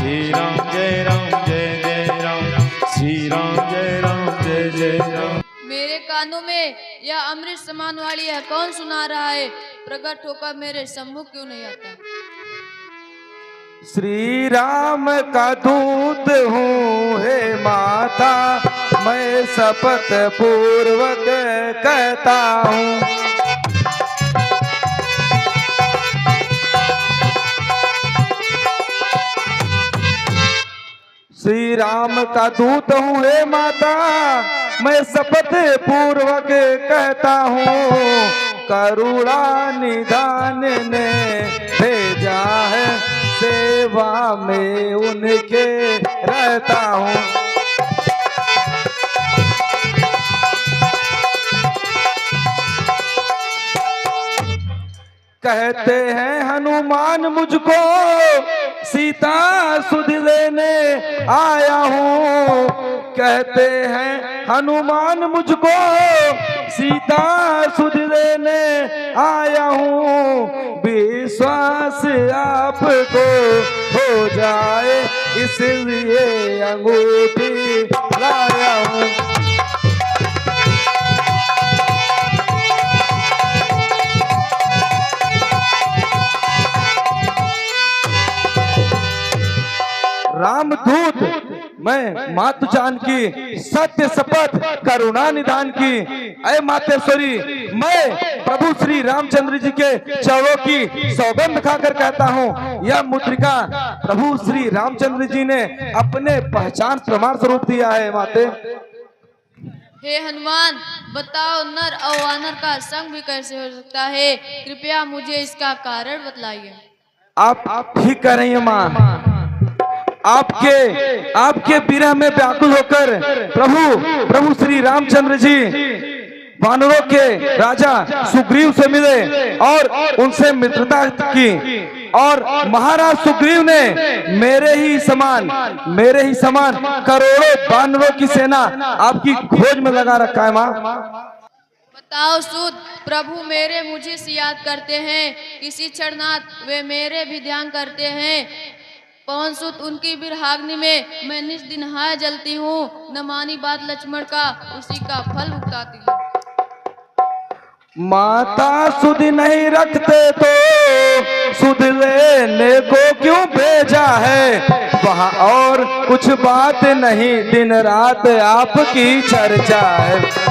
श्री राम जय राम, श्री राम जय जय राम। मेरे कानों में यह अमृत समान वाली है कौन सुना रहा है? प्रकट होकर मेरे सम्मुख क्यों नहीं आता? श्री राम का दूत हूँ हे माता, मैं शपथ पूर्वक कहता हूँ। श्री राम का दूत हूँ हे माता, मैं शपथ पूर्वक कहता हूँ। करुणा निधान ने भेजा है, सेवा में उनके रहता हूँ। कहते हैं हनुमान मुझको सीता सुध लेने आया हूँ। कहते हैं हनुमान मुझको सीता सुध लेने आया हूँ। विश्वास आपको हो जाए इसलिए अंगूठी लाया हूँ। रामदूत मैं मातु जानकी, सत्य शपथ करुणा निधान की। अय मातेश्वरी, मैं प्रभु श्री रामचंद्र जी के चरणों की सौगंध खाकर कहता हूँ, यह मुद्रिका प्रभु श्री रामचंद्र जी ने अपने पहचान प्रमाण स्वरूप दिया है। माते हे हनुमान, बताओ नर और वानर का संग भी कैसे हो सकता है? कृपया मुझे इसका कारण बतलाइए। आप ठीक कह रही हैं माँ। आपके विरह में व्याकुल होकर प्रभु श्री रामचंद्र जी वानरों के राजा सुग्रीव से मिले और उनसे मित्रता की। और महाराज सुग्रीव ने मेरे ही समान करोड़ों वानरों की सेना आपकी खोज में लगा रखा है माँ। बताओ सूत, प्रभु मेरे मुझे से याद करते हैं, किसी क्षणनाथ वे मेरे भी ध्यान करते हैं। पवन सुत उनकी बिरहाग्नि में मैं निज दिन हाय जलती हूँ। न मानी बात लक्ष्मण का, उसी का फल भुगताती हूँ। माता सुध नहीं रखते तो सुध लेने को क्यों भेजा है? वहाँ और कुछ बात नहीं, दिन रात आपकी चर्चा है।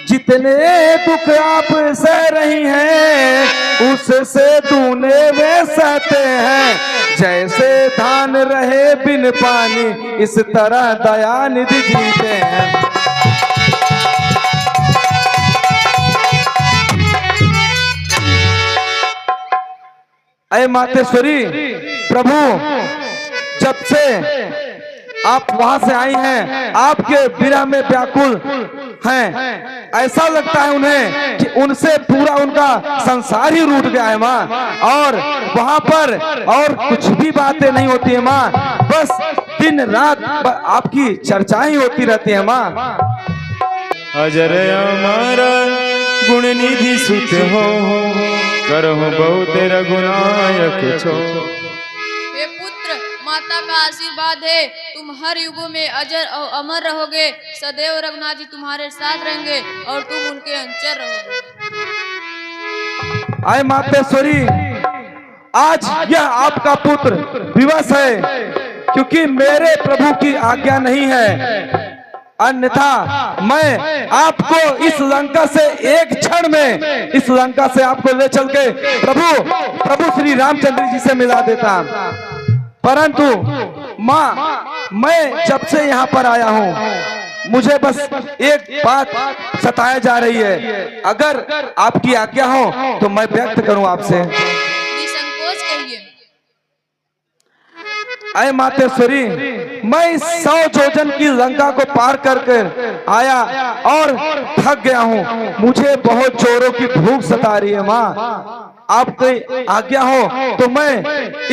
जितने दुख आप सह रही हैं, उससे दूने वे सहते हैं। जैसे धान रहे बिन पानी, इस तरह दयानिधि जीते हैं। अय मातेश्वरी, प्रभु जब से आप वहां से आई हैं, आपके विरह में व्याकुल हैं। ऐसा लगता है उन्हें कि उनसे पूरा उनका संसार ही रूठ गया है माँ। और वहां पर और कुछ भी बातें नहीं होती है माँ, बस दिन रात आपकी चर्चाएं होती रहती है माँ। अजर अमर गुण निधि सुत हो, करहु बहुत रघुनायक छो। हे पुत्र, माता का आशीर्वाद है, तुम हर युगों में अजर और अमर रहोगे। सदैव रघुनाथ जी तुम्हारे साथ रहेंगे और तुम उनके अंचर रहोगे। आय मातेश्वरी, आज यह आपका पुत्र विवश है क्योंकि मेरे प्रभु की आज्ञा नहीं है। अन्यथा मैं आपको इस लंका से एक क्षण में इस लंका से आपको ले चल के प्रभु श्री रामचंद्र जी से मिला देता। परंतु माँ, मैं जब से यहाँ पर आया हूँ, मुझे बस एक बात सताया जा रही है। अगर आपकी आज्ञा हो तो मैं व्यक्त करूँ आपसे। निसंकोच कहिए। अय मातेश्वरी, मैं इस 100 योजन की लंका को पार कर आया और थक गया हूँ। मुझे बहुत जोरों की भूख सता रही है माँ। आपकी आज्ञा हो तो मैं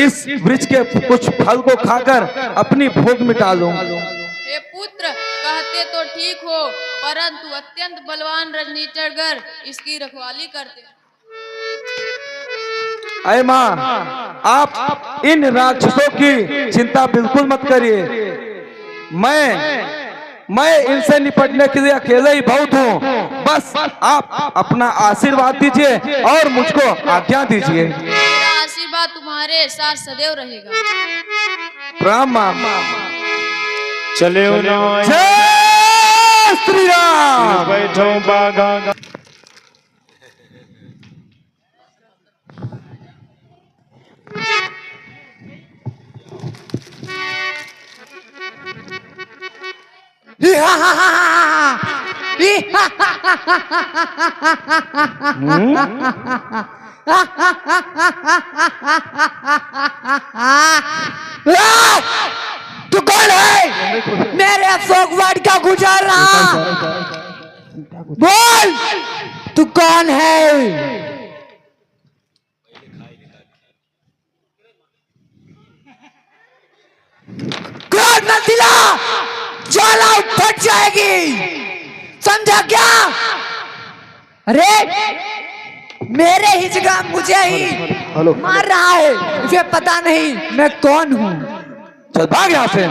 इस वृक्ष के कुछ फल को खाकर अपनी भूख मिटा लूं। हे पुत्र, कहते तो ठीक हो, परंतु अत्यंत बलवान रजनीचरगर इसकी रखवाली करते हैं। अय माँ, आप इन राक्षसों की चिंता बिल्कुल मत करिए। मैं इनसे निपटने के लिए अकेले ही बहुत हूँ। बस आप अपना आशीर्वाद दीजिए और मुझको आज्ञा दीजिए। मेरा आशीर्वाद तुम्हारे साथ सदैव रहेगा। प्रणाम माँ। चले जय श्री राम। बैठो बागा। तू कौन है? मेरे अशोकवाड़ का गुजारा बोल, तू कौन है? क्रोध मत दिला, ज्वाला फट जाएगी, समझा क्या? अरे मेरे ही जगह मुझे ही मार रहा है, मुझे पता नहीं मैं कौन हूँ। चल भाग यहाँ से।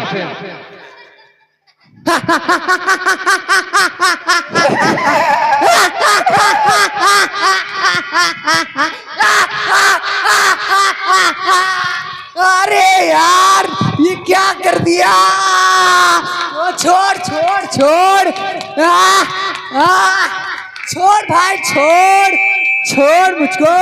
अरे यार ये क्या कर दिया? ओ छोड़ छोड़ छोड़, छोड़ भाई छोड़, छोड़ मुझको।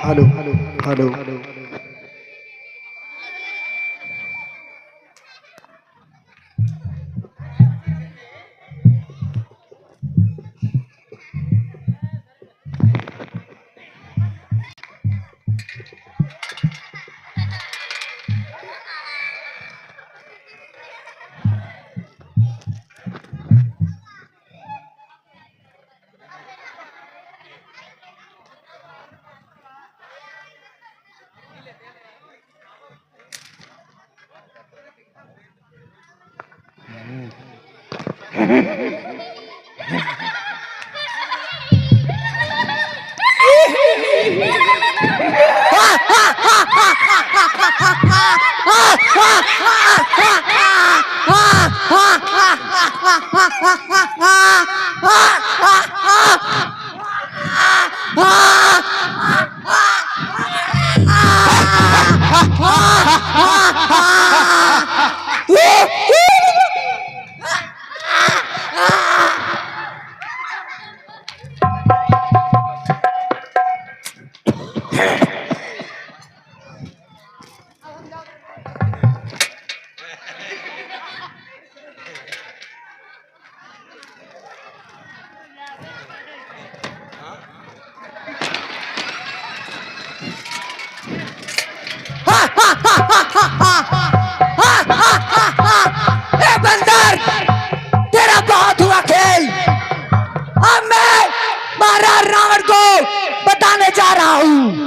Hello hello. बंदर, तेरा बहुत हुआ खेल। अब मैं महाराज रावण को बताने जा रहा हूँ।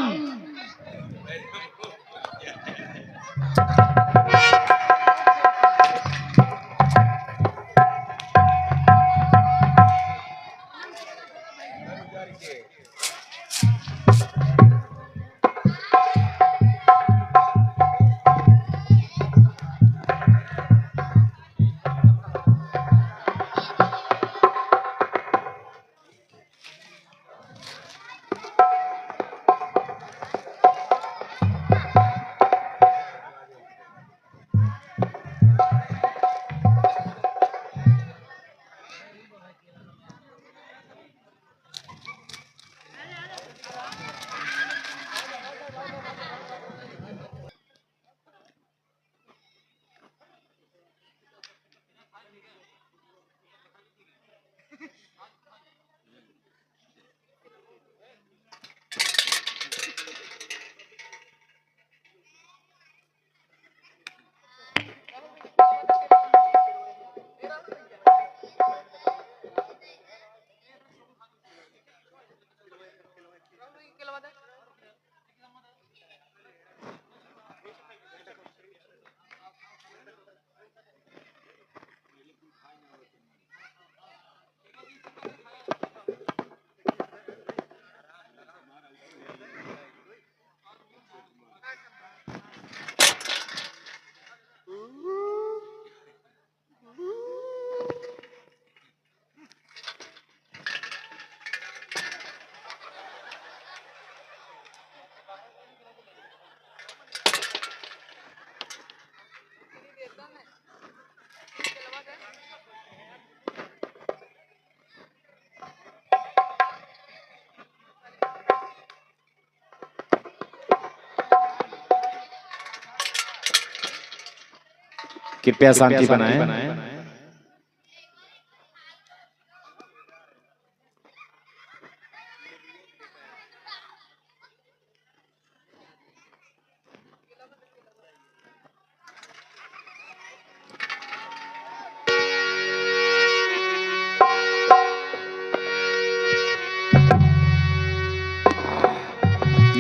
कृपया शांति बनाएं।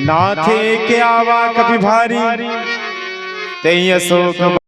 नाथे के आवा कभी भारी ते अशोक